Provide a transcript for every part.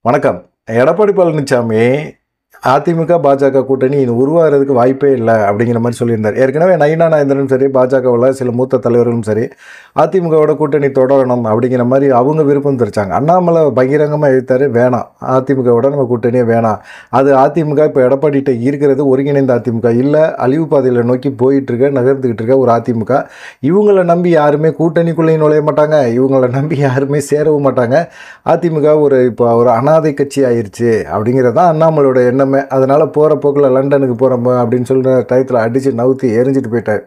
வணக்கம். எடப்பாடி பழனிசாமி அதிமுக, பாஜக கூட்டணி இது உருவாகிறதுக்கு வாய்ப்பே இல்லை அப்படிங்கிற மாதிரி சொல்லியிருந்தார். ஏற்கனவே நயினா நாகேந்திரனும் சரி, பாஜகவில் சில மூத்த தலைவர்களும் சரி, அதிமுகவோட கூட்டணி தொடரணும் அப்படிங்கிற மாதிரி அவங்க விருப்பம் தெரிவித்தாங்க. அண்ணாமலை பகிரங்கமாக எழுத்தாரு, வேணாம் அதிமுகவோட நம்ம கூட்டணியே வேணாம். அது அதிமுக இப்போ எடப்பாடிகிட்ட இருக்கிறது ஒருங்கிணைந்த அதிமுக இல்லை, அழிவு பாதையில் நோக்கி போயிட்டுருக்க நகர்ந்துக்கிட்டு இருக்க ஒரு அதிமுக. இவங்களை நம்பி யாருமே கூட்டணிக்குள்ளேயும் நுழைய மாட்டாங்க, இவங்களை நம்பி யாருமே சேரவும் மாட்டாங்க. அதிமுக இப்போ ஒரு அனாதை கட்சி ஆயிடுச்சு அப்படிங்கிறது தான் அண்ணாமலையோட எண்ணமே. அதனால் போகிற போக்கில் லண்டனுக்கு போகிறோம் அப்படின்னு சொல்லிட்டு டயத்தில் அடித்து நவுத்தி எரிஞ்சிட்டு போயிட்டார்.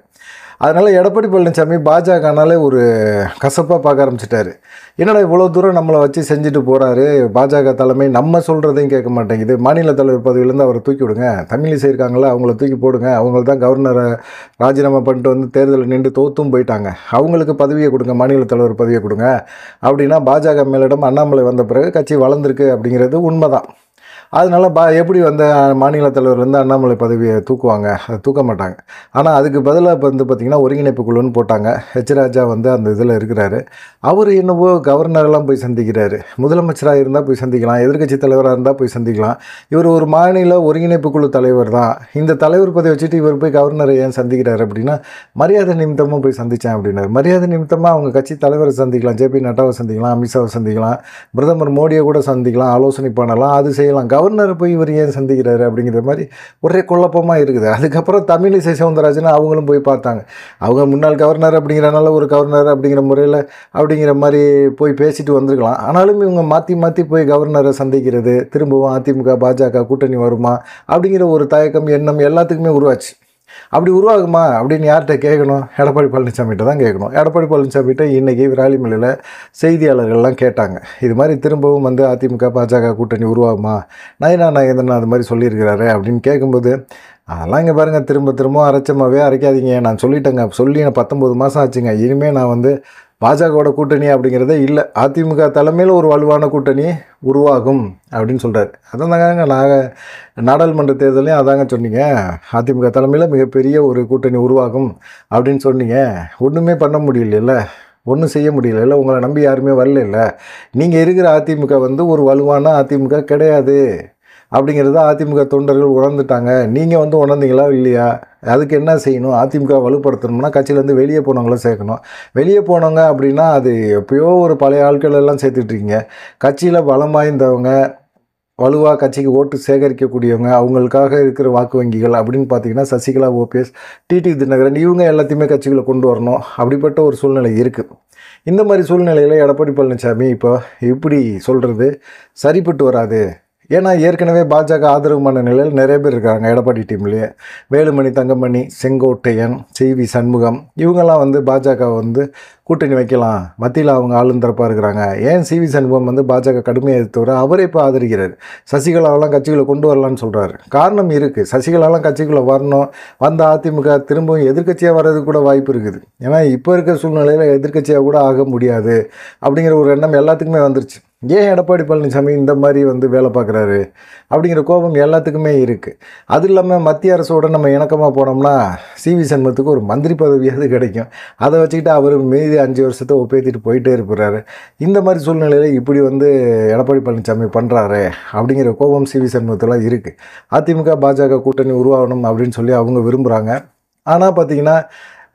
அதனால் எடப்பாடி பழனிசாமி பாஜகனாலே ஒரு கசப்பாக பார்க்க ஆரம்பிச்சிட்டாரு. என்னடா இவ்வளோ தூரம் நம்மளை வச்சு செஞ்சுட்டு போகிறாரு, பாஜக தலைமை நம்ம சொல்கிறதையும் கேட்க மாட்டேங்குது, மாநில தலைவர் பதவியிலேருந்து அவரை தூக்கி விடுங்க, தமிழிசை இருக்காங்களா அவங்கள தூக்கி போடுங்க, அவங்க தான் கவர்னரை ராஜினாமா பண்ணிட்டு வந்து தேர்தலில் நின்று தோத்தும் போயிட்டாங்க, அவங்களுக்கு பதவியை கொடுங்க, மாநில தலைவர் பதவியை கொடுங்க அப்படின்னா பாஜக மேலிடம் அண்ணாமலை வந்த பிறகு கட்சி வளர்ந்துருக்கு அப்படிங்கிறது உண்மைதான். அதனால் எப்படி வந்த மாநில தலைவர் வந்து அண்ணாமலை பதவியை தூக்குவாங்க? அதை தூக்க மாட்டாங்க. ஆனால் அதுக்கு பதிலாக இப்போ பார்த்திங்கன்னா ஒருங்கிணைப்பு குழுன்னு போட்டாங்க. ராஜா அந்த இதில் இருக்கிறாரு. அவர் என்னவோ கவர்னரெல்லாம் போய் சந்திக்கிறாரு. முதலமைச்சராக இருந்தால் போய் சந்திக்கலாம், எதிர்க்கட்சி தலைவராக இருந்தால் போய் சந்திக்கலாம். இவர் ஒரு மாநில ஒருங்கிணைப்பு குழு தலைவர் தான். இந்த தலைவர் பதவி வச்சுட்டு இவர் போய் கவர்னரை ஏன் சந்திக்கிறார் அப்படின்னா, மரியாதை நிமித்தமாக போய் சந்தித்தேன் அப்படின்னாரு. மரியாதை நிமித்தமாக அவங்க கட்சி தலைவரை சந்திக்கலாம், ஜேபி நட்டாவை சந்திக்கலாம், அமித்ஷாவை சந்திக்கலாம், பிரதமர் மோடியை கூட சந்திக்கலாம், ஆலோசனை பண்ணலாம், அது செய்யலாம். கவர்னரை போய் இவர் ஏன் சந்திக்கிறாரு அப்படிங்கிற மாதிரி ஒரே குழப்பமாக இருக்குது. அதுக்கப்புறம் தமிழிசை சவுந்தரராஜன் அவங்களும் போய் பார்த்தாங்க. அவங்க முன்னாள் கவர்னர் அப்படிங்கிறனால ஒரு கவர்னர் அப்படிங்கிற முறையில் அப்படிங்கிற மாதிரி போய் பேசிட்டு வந்திருக்கலாம். ஆனாலும் இவங்க மாற்றி மாற்றி போய் கவர்னரை சந்திக்கிறது, திரும்பவும் அதிமுக பாஜக கூட்டணி வருமா அப்படிங்கிற ஒரு தயக்கம் எண்ணம் எல்லாத்துக்குமே உருவாச்சு. அப்படி உருவாகுமா அப்படின்னு யார்கிட்ட கேட்கணும்? எடப்பாடி பழனிசாமிகிட்ட தான் கேட்கணும். எடப்பாடி பழனிசாமிகிட்ட இன்றைக்கி விராலிமலையில் செய்தியாளர்கள்லாம் கேட்டாங்க, இது மாதிரி திரும்பவும் அதிமுக பாஜக கூட்டணி உருவாகுமா, நயினா நாகேந்திரன் அது மாதிரி சொல்லியிருக்கிறாரு அப்படின்னு கேட்கும்போது, அதெல்லாம் இங்கே பாருங்கள், திரும்ப அரைச்சமாகவே அரைக்காதீங்க, நான் சொல்லிட்டேங்க, சொல்லி 19 மாதம் ஆச்சுங்க, இனிமேல் நான் பாஜகவோட கூட்டணி அப்படிங்கிறதே இல்லை, அதிமுக தலைமையில் ஒரு வலுவான கூட்டணி உருவாகும் அப்படின்னு சொல்கிறார். அதான் தாங்க நாடாளுமன்ற தேர்தலையும் அதாங்க சொன்னீங்க, அதிமுக தலைமையில் மிகப்பெரிய ஒரு கூட்டணி உருவாகும் அப்படின்னு சொன்னீங்க. ஒன்றுமே பண்ண முடியல, ஒன்றும் செய்ய முடியல, உங்களை நம்பி யாருமே வரல. நீங்கள் இருக்கிற அதிமுக ஒரு வலுவான அதிமுக கிடையாது அப்படிங்கிறத அதிமுக தொண்டர்கள் உணர்ந்துட்டாங்க. நீங்கள் உணர்ந்தீங்களா இல்லையா? அதுக்கு என்ன செய்யணும்? அதிமுக வலுப்படுத்தணும்னா கட்சியிலேருந்து வெளியே போனவங்கள சேர்க்கணும். வெளியே போனவங்க அப்படின்னா அது எப்போயோ ஒரு பழைய ஆட்கள் எல்லாம் சேர்த்துட்ருக்கீங்க. கட்சியில் பலம் வாய்ந்தவங்க, வலுவாக கட்சிக்கு ஓட்டு சேகரிக்கக்கூடியவங்க, அவங்களுக்காக இருக்கிற வாக்கு வங்கிகள் அப்படின்னு பார்த்தீங்கன்னா சசிகலா, ஓபிஎஸ், டிடி தினகரன், இவங்க எல்லாத்தையுமே கட்சிகளை கொண்டு வரணும். அப்படிப்பட்ட ஒரு சூழ்நிலை இருக்குது. இந்த மாதிரி சூழ்நிலையில் எடப்பாடி பழனிசாமி இப்போ இப்படி சொல்கிறது சரிப்பட்டு வராது. ஏன்னா ஏற்கனவே பாஜக ஆதரவுமான நிலையில் நிறைய பேர் இருக்காங்க எடப்பாடி டீம்லேயே. வேலுமணி, தங்கமணி, செங்கோட்டையன், CV சண்முகம், இவங்கெல்லாம் பாஜக கூட்டணி வைக்கலாம், மத்தியில் அவங்க ஆளுந்தரப்பாக இருக்கிறாங்க. ஏன் CV சண்முகம் பாஜக கடுமையாக எதிர்த்தவரை அவரே இப்போ ஆதரிக்கிறார். சசிகலாவெல்லாம் கட்சிகளை கொண்டு வரலான்னு சொல்கிறாரு. காரணம் இருக்குது, சசிகலாவெல்லாம் கட்சிக்குள்ளே வரணும், வந்த அதிமுக திரும்பவும் எதிர்க்கட்சியாக வர்றதுக்கு கூட வாய்ப்பு இருக்குது. ஏன்னா இப்போ இருக்கிற சூழ்நிலையில் எதிர்க்கட்சியாக கூட ஆக முடியாது அப்படிங்கிற ஒரு எண்ணம் எல்லாத்துக்குமே வந்துருச்சு. ஏன் எடப்பாடி பழனிசாமி இந்த மாதிரி வேலை பார்க்குறாரு அப்படிங்கிற கோபம் எல்லாத்துக்குமே இருக்குது. அது இல்லாமல் மத்திய அரசோடு நம்ம இணக்கமாக போனோம்னா CV சண்முகத்துக்கு ஒரு மந்திரி பதவியாவது கிடைக்கும். அதை வச்சுக்கிட்டு அவர் மீதி 5 வருஷத்தை ஒப்பேற்றிட்டு போயிட்டே இருக்கிறாரு. இந்த மாதிரி சூழ்நிலையில் இப்படி எடப்பாடி பழனிசாமி பண்ணுறாரு அப்படிங்கிற கோபம் CV சண்முகத்தெல்லாம் இருக்குது. அதிமுக பாஜக கூட்டணி உருவாகணும் அப்படின்னு சொல்லி அவங்க விரும்புகிறாங்க. ஆனால் பார்த்திங்கன்னா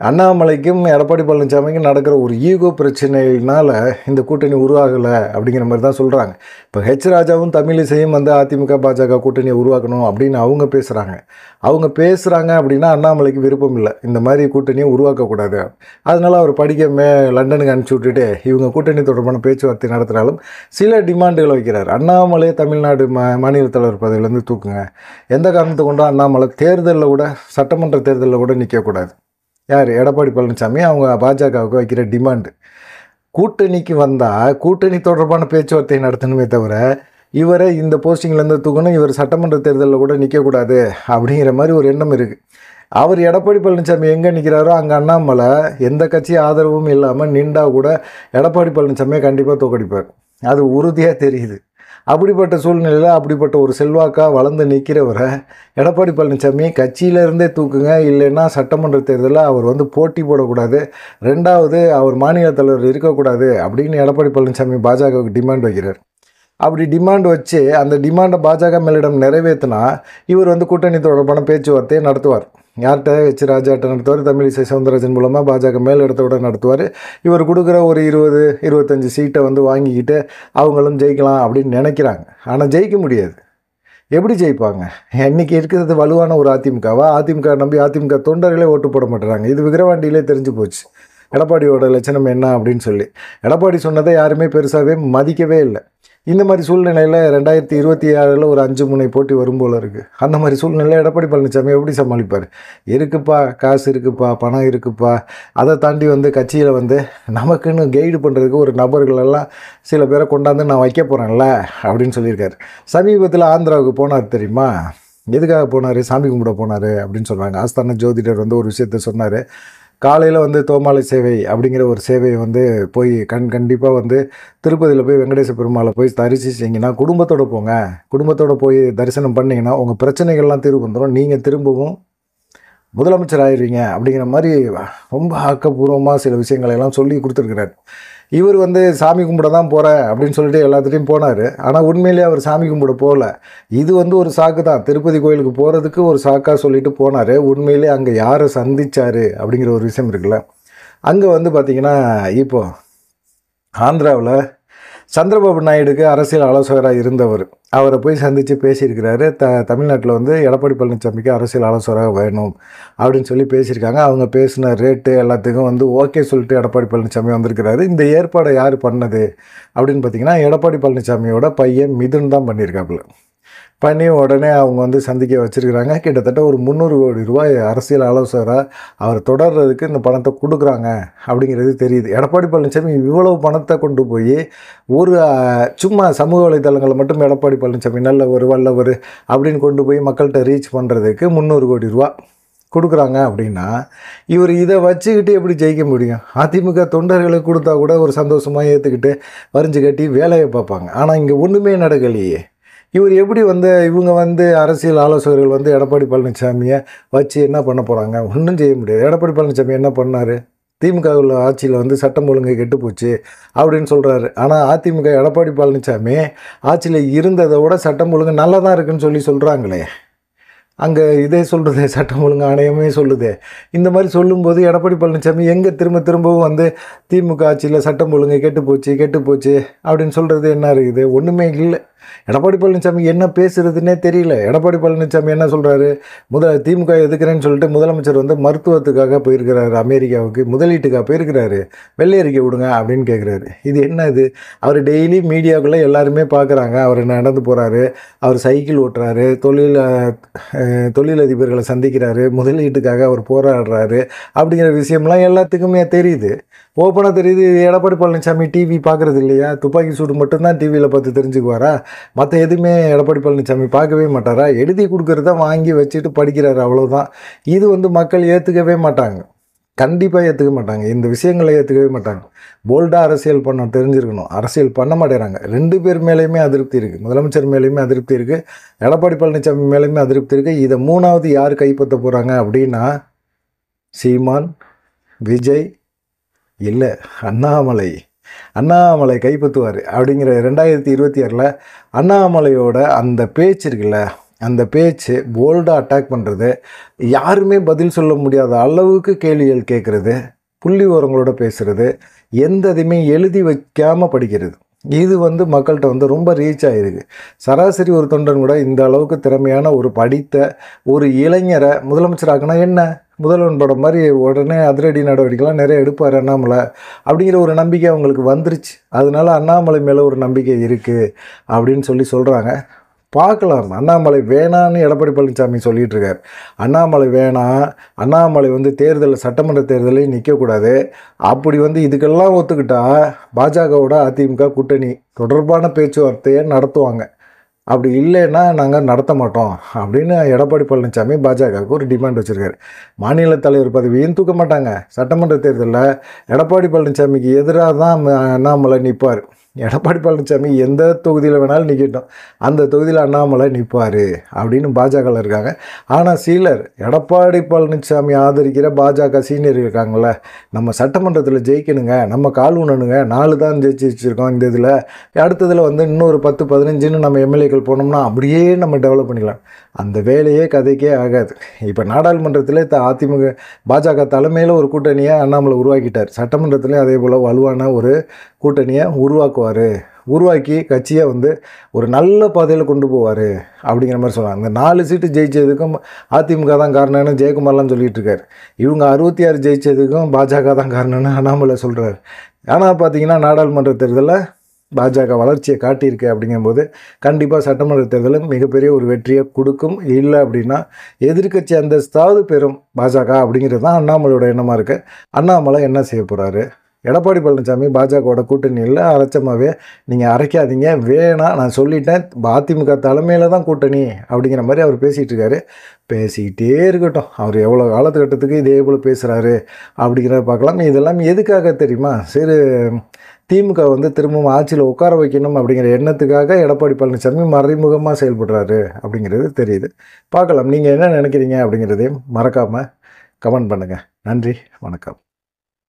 அண்ணாமலைக்கும் எடப்பாடி பழனிசாமிக்கும் நடக்கிற ஒரு ஈகோ பிரச்சனையினால் இந்த கூட்டணி உருவாகலை அப்படிங்கிற மாதிரி தான் சொல்கிறாங்க. இப்போ ராஜாவும் தமிழிசையும் அதிமுக பாஜக கூட்டணியை உருவாக்கணும் அப்படின்னு அவங்க பேசுகிறாங்க அப்படின்னா அண்ணாமலைக்கு விருப்பம் இல்லை, இந்த மாதிரி கூட்டணியை உருவாக்கக்கூடாது. அதனால் அவர் படிக்க லண்டனுக்கு அனுப்பிச்சி விட்டுட்டு இவங்க கூட்டணி தொடர்பான பேச்சுவார்த்தை நடத்தினாலும் சில டிமாண்டுகளை வைக்கிறார். அண்ணாமலை தமிழ்நாடு மாநில தலைவர் பதவியிலேருந்து தூக்குங்க, எந்த காரணத்தை கொண்டும் அண்ணாமலை தேர்தலில் கூட, சட்டமன்ற தேர்தலில் கூட நிற்கக்கூடாது. யார்? எடப்பாடி பழனிசாமி அவங்க பாஜகவுக்கு வைக்கிற டிமாண்டு. கூட்டணிக்கு வந்தால் கூட்டணி தொடர்பான பேச்சுவார்த்தை நடத்தணுமே தவிர இவரை இந்த போஸ்டிங்லேருந்து தூக்கணும், இவர் சட்டமன்ற தேர்தலில் கூட நிற்கக்கூடாது அப்படிங்கிற மாதிரி ஒரு எண்ணம் இருக்குது. அவர் எடப்பாடி பழனிசாமி எங்கே நிற்கிறாரோ அங்கே அண்ணாமலை எந்த கட்சி ஆதரவும் இல்லாமல் நின்றா கூட எடப்பாடி பழனிசாமியை கண்டிப்பாக தோக்கடிப்பார், அது உறுதியாக தெரியுது. அப்படிப்பட்ட சூழ்நிலையில் அப்படிப்பட்ட ஒரு செல்வாக்காக வளர்ந்து நிற்கிறவரை எடப்பாடி பழனிசாமி கட்சியிலேருந்தே தூக்குங்க, இல்லைன்னா சட்டமன்ற தேர்தலில் அவர் போட்டி போடக்கூடாது, ரெண்டாவது அவர் மாநில தலைவர் இருக்கக்கூடாது அப்படின்னு எடப்பாடி பழனிசாமி பாஜகவுக்கு டிமாண்ட் வைக்கிறார். அப்படி டிமாண்ட் வச்சு அந்த டிமாண்டை பாஜக மேலிடம் நிறைவேற்றினா இவர் வந்து கூட்டணி தொடர்பான பேச்சுவார்த்தையை நடத்துவார். யார்கிட்ட வச்சு ராஜாட்ட நடத்துவார், தமிழிசை சவுந்தரராஜன் மூலமாக பாஜக மேலிடத்தோட நடத்துவார். இவர் கொடுக்குற ஒரு 20-25 சீட்டை வந்து வாங்கிக்கிட்டு அவங்களும் ஜெயிக்கலாம் அப்படின்னு நினைக்கிறாங்க. ஆனால் ஜெயிக்க முடியாது. எப்படி ஜெயிப்பாங்க? இன்றைக்கி இருக்கிறது வலுவான ஒரு அதிமுகவா? அதிமுக நம்பி அதிமுக தொண்டர்களே ஓட்டு போட மாட்டுறாங்க. இது விக்கிரவாண்டியிலே தெரிஞ்சு போச்சு எடப்பாடியோட லட்சணம் என்ன அப்படின்னு சொல்லி. எடப்பாடி சொன்னதை யாருமே பெருசாகவே மதிக்கவே இல்லை. இந்த மாதிரி சூழ்நிலையில் 2026 ஒரு 5 முனை போட்டி வரும் போல இருக்குது. அந்த மாதிரி சூழ்நிலையில் எடப்பாடி பழனிசாமி எப்படி சமாளிப்பார்? இருக்குப்பா, காசு இருக்குப்பா, பணம் இருக்குப்பா, அதை தாண்டி வந்து கட்சியில் வந்து நமக்குன்னு கைடு பண்ணுறதுக்கு ஒரு நபர்களெல்லாம் சில பேரை கொண்டாந்து நான் வைக்க போகிறேன்ல அப்படின்னு சொல்லியிருக்காரு. சமீபத்தில் ஆந்திராவுக்கு போனார் தெரியுமா? எதுக்காக போனார்? சாமி கும்பிட போனார் அப்படின்னு சொல்கிறாங்க. ஆஸ்தான ஜோதிடர் வந்து ஒரு விஷயத்த சொன்னார். காலையில் வந்து தோமாலை சேவை அப்படிங்கிற ஒரு சேவையை வந்து போய் கண்டிப்பாக வந்து திருப்பதியில் போய் வெங்கடேச பெருமாளை போய் தரிசிச்சிங்கன்னா குடும்பத்தோடு போங்க. குடும்பத்தோடு போய் தரிசனம் பண்ணிங்கன்னா உங்கள் பிரச்சனைகள்லாம் தீர்வு வந்துடும், நீங்கள் திரும்பவும் முதலமைச்சர் ஆயிடுவீங்க அப்படிங்கிற மாதிரி ரொம்ப ஆக்கப்பூர்வமாக சில விஷயங்களெல்லாம் சொல்லி கொடுத்துருக்கிறார். இவர் வந்து சாமி கும்பிட தான் போகிறேன் அப்படின்னு சொல்லிட்டு எல்லாத்துலேயும் போனார். ஆனால் உண்மையிலேயே அவர் சாமி கும்பிட போகல. இது வந்து ஒரு சாக்கு தான். திருப்பதி கோயிலுக்கு போகிறதுக்கு ஒரு சாக்காக சொல்லிட்டு போனார். உண்மையிலே அங்கே யாரை சந்தித்தார் அப்படிங்கிற ஒரு விஷயம் இருக்குல்ல. அங்கே வந்து பார்த்திங்கன்னா இப்போது ஆந்திராவில் சந்திரபாபு நாயுடுக்கு அரசியல் ஆலோசகராக இருந்தவர் அவரை போய் சந்தித்து பேசியிருக்கிறாரு. தமிழ்நாட்டில் வந்து எடப்பாடி பழனிசாமிக்கு அரசியல் ஆலோசகராக வேணும் அப்படின்னு சொல்லி பேசியிருக்காங்க. அவங்க பேசின ரேட்டு எல்லாத்துக்கும் வந்து ஓகே சொல்லிட்டு எடப்பாடி பழனிசாமி வந்திருக்கிறாரு. இந்த ஏற்பாடை யார் பண்ணது அப்படின்னு பார்த்திங்கன்னா எடப்பாடி பழனிசாமியோட பையன் மிதுன் தான் பண்ணியிருக்காப்புல. பண்ணி உடனே அவங்க வந்து சந்திக்க வச்சுருக்கிறாங்க. கிட்டத்தட்ட ஒரு 300 கோடி ரூபாய் அரசியல் ஆலோசகராக அவர் தொடர்றதுக்கு இந்த பணத்தை கொடுக்குறாங்க அப்படிங்கிறது தெரியுது. எடப்பாடி பழனிசாமி இவ்வளவு பணத்தை கொண்டு போய் ஒரு சும்மா சமூக வலைதளங்களை மட்டும் எடப்பாடி பழனிசாமி நல்லவர் வல்லவர் அப்படின்னு கொண்டு போய் மக்கள்கிட்ட ரீச் பண்ணுறதுக்கு 300 கோடி ரூபா கொடுக்குறாங்க அப்படின்னா இவர் இதை வச்சுக்கிட்டு எப்படி ஜெயிக்க முடியும்? அதிமுக தொண்டர்களுக்கு கொடுத்தா கூட ஒரு சந்தோஷமாக ஏற்றுக்கிட்டு வரிஞ்சு கட்டி வேலையை பார்ப்பாங்க. ஆனால் இங்கே ஒன்றுமே நடக்கலையே. இவர் எப்படி வந்து இவங்க வந்து அரசியல் ஆலோசகர்கள் வந்து எடப்பாடி பழனிசாமியை வச்சு என்ன பண்ண போகிறாங்க? ஒன்றும் செய்ய முடியாது. எடப்பாடி பழனிசாமி என்ன பண்ணார்? திமுக உள்ள ஆட்சியில் வந்து சட்டம் ஒழுங்கு கெட்டு போச்சு அப்படின்னு சொல்கிறாரு. ஆனால் அதிமுக எடப்பாடி பழனிசாமி ஆட்சியில் இருந்ததை விட சட்டம் ஒழுங்கு நல்லா தான் இருக்குன்னு சொல்கிறாங்களே. அங்கே இதே சொல்கிறது சட்டம் ஒழுங்கு ஆணையமே சொல்லுது. இந்த மாதிரி சொல்லும்போது எடப்பாடி பழனிசாமி எங்கே திரும்பவும் வந்து திமுக ஆட்சியில் சட்டம் ஒழுங்கு கெட்டு போச்சு அப்படின்னு சொல்கிறது என்ன இருக்குது? ஒன்றுமே இல்லை. எடப்பாடி பழனிசாமி என்ன பேசுகிறதுனே தெரியல. எடப்பாடி பழனிசாமி என்ன சொல்கிறாரு? திமுக எதுக்குறேன்னு சொல்லிட்டு முதலமைச்சர் வந்து மருத்துவத்துக்காக போயிருக்கிறாரு, அமெரிக்காவுக்கு முதலீட்டுக்காக போயிருக்கிறாரு, வெள்ளை அறிக்கை விடுங்க அப்படின்னு கேட்குறாரு. இது என்ன இது? அவர் டெய்லி மீடியாவுக்குள்ளே எல்லாருமே பார்க்குறாங்க. அவர் நடந்து போகிறாரு, அவர் சைக்கிள் ஓட்டுறாரு, தொழிலதிபர்களை சந்திக்கிறாரு, முதலீட்டுக்காக அவர் போராடுறாரு அப்படிங்கிற விஷயம்லாம் எல்லாத்துக்குமே தெரியுது, ஓப்பனாக தெரியுது. எடப்பாடி பழனிசாமி டிவி பார்க்குறது இல்லையா? துப்பாக்கி சூடு மட்டும்தான் டிவியில் பார்த்து தெரிஞ்சுக்குவாரா? மற்ற எதுவுமே எடப்பாடி பழனிசாமி பார்க்கவே மாட்டாரா? எழுதி கொடுக்குறத வாங்கி வச்சுட்டு படிக்கிறாரு, அவ்வளோதான். இது வந்து மக்கள் ஏற்றுக்கவே மாட்டாங்க, கண்டிப்பாக ஏற்றுக்க மாட்டாங்க. இந்த விஷயங்களை ஏற்றுக்கவே மாட்டாங்க. போல்டாக அரசியல் பண்ண தெரிஞ்சிருக்கணும். அரசியல் பண்ண மாட்டேறாங்க. 2 பேர் மேலேயுமே அதிருப்தி இருக்குது. முதலமைச்சர் மேலேயுமே அதிருப்தி இருக்குது, எடப்பாடி பழனிசாமி மேலேயுமே அதிருப்தி இருக்குது. இதை 3வது யார் கைப்பற்ற போகிறாங்க அப்படின்னா சீமான், விஜய் இல்லை அண்ணாமலை கைப்பற்றுவார் அப்படிங்கிற 2026 அண்ணாமலையோட அந்த பேச்சு இருக்குல்ல, அந்த பேச்சு போல்டாக அட்டாக் பண்ணுறது, யாருமே பதில் சொல்ல முடியாத அளவுக்கு கேள்விகள் கேட்குறது, புள்ளி ஓரங்களோட பேசுகிறது, எந்த இதையுமே எழுதி வைக்காமல் படிக்கிறது, இது வந்து மக்கள்கிட்ட வந்து ரொம்ப ரீச் ஆகிருக்கு. சராசரி ஒரு தொண்டன் கூட இந்த அளவுக்கு திறமையான ஒரு படித்த ஒரு இளைஞரை முதலமைச்சராக்குனா என்ன? முதல்வன் படம் மாதிரி உடனே அதிரடி நடவடிக்கைலாம் நிறைய எடுப்பார் அண்ணாமலை அப்படிங்கிற ஒரு நம்பிக்கை அவங்களுக்கு வந்துருச்சு. அதனால அண்ணாமலை மேலே ஒரு நம்பிக்கை இருக்குது அப்படின்னு சொல்கிறாங்க. பார்க்கலாம். அண்ணாமலை வேணான்னு எடப்பாடி பழனிசாமி சொல்லிகிட்டு இருக்கார். அண்ணாமலை வேணாம், அண்ணாமலை வந்து சட்டமன்ற தேர்தலையும் நிற்கக்கூடாது. அப்படி வந்து இதுக்கெல்லாம் ஒத்துக்கிட்டா பாஜகவோட அதிமுக கூட்டணி தொடர்பான பேச்சுவார்த்தையை நடத்துவாங்க. அப்படி இல்லைன்னா நாங்கள் நடத்த மாட்டோம் அப்படின்னு எடப்பாடி பழனிசாமி பாஜகவுக்கு ஒரு டிமாண்ட் வச்சுருக்காரு. மாநில தலைவர் பதவியும் தூக்க மாட்டாங்க. சட்டமன்ற தேர்தலில் எடப்பாடி பழனிசாமிக்கு எதிராக தான் அண்ணாமலை நிற்பார். எடப்பாடி பழனிசாமி எந்த தொகுதியில் வேணாலும் நிற்கட்டும், அந்த தொகுதியில் அண்ணாமலை நிற்பார் அப்படின்னு பாஜகவில் இருக்காங்க. ஆனால் சிலர் எடப்பாடி பழனிசாமி ஆதரிக்கிற பாஜக சீனியர் இருக்காங்கள, நம்ம சட்டமன்றத்தில் ஜெயிக்கணுங்க, நம்ம கால் ஊனணுங்க, 4 தான் ஜெயிச்சு வச்சுருக்கோம் இந்த இதில், அடுத்ததில் வந்து இன்னொரு 10-15ன்னு நம்ம எம்எல்ஏக்கள் போனோம்னா அப்படியே நம்ம டெவலப் பண்ணிக்கலாம். அந்த வேலையே கதைக்கே ஆகாது. இப்போ நாடாளுமன்றத்தில் அதிமுக பாஜக தலைமையில் ஒரு கூட்டணியை அண்ணாமலை உருவாக்கிட்டார். சட்டமன்றத்துலேயும் அதே போல் வலுவான ஒரு கூட்டணியை உருவாக்கி கட்சியை வந்து ஒரு நல்ல பாதையில் கொண்டு போவார் அப்படிங்கிற மாதிரி சொல்கிறாங்க. இந்த 4 சீட்டு ஜெயிச்சதுக்கும் அதிமுக தான் காரணம்னு ஜெயக்குமார்லாம் சொல்லிட்டு இருக்காரு. இவங்க 66 ஜெயிச்சதுக்கும் பாஜக தான் காரணம்னு அண்ணாமலை சொல்கிறார். ஆனால் பார்த்தீங்கன்னா நாடாளுமன்ற தேர்தலில் பாஜக வளர்ச்சியை காட்டியிருக்கு. அப்படிங்கும்போது கண்டிப்பாக சட்டமன்ற தேர்தலில் மிகப்பெரிய ஒரு வெற்றியை கொடுக்கும். இல்லை அப்படின்னா எதிர்க்கட்சி அந்தஸ்தாவது பெறும் பாஜக அப்படிங்கிறது தான் அண்ணாமலையோட எண்ணமாக இருக்குது. அண்ணாமலை என்ன செய்ய போகிறாரு? எடப்பாடி பழனிசாமி பாஜகவோட கூட்டணியில் அரைச்சமாகவே நீங்கள் அரைக்காதீங்க, வேணாம், நான் சொல்லிட்டேன், அதிமுக தலைமையில் தான் கூட்டணி அப்படிங்கிற மாதிரி அவர் பேசிகிட்டு இருக்காரு. பேசிக்கிட்டே இருக்கட்டும். அவர் எவ்வளோ காலத்துக்கட்டத்துக்கு இதே போல் பேசுகிறாரு அப்படிங்கிறத பார்க்கலாம். இதெல்லாம் எதுக்காக தெரியுமா? சரி, திமுக வந்து திரும்பவும் ஆட்சியில் உட்கார வைக்கணும் அப்படிங்கிற எண்ணத்துக்காக எடப்பாடி பழனிசாமி மறைமுகமாக செயல்படுறாரு அப்படிங்கிறது தெரியுது. பார்க்கலாம். நீங்கள் என்ன நினைக்கிறீங்க அப்படிங்கிறதையும் மறக்காமல் கமெண்ட் பண்ணுங்கள். நன்றி, வணக்கம்.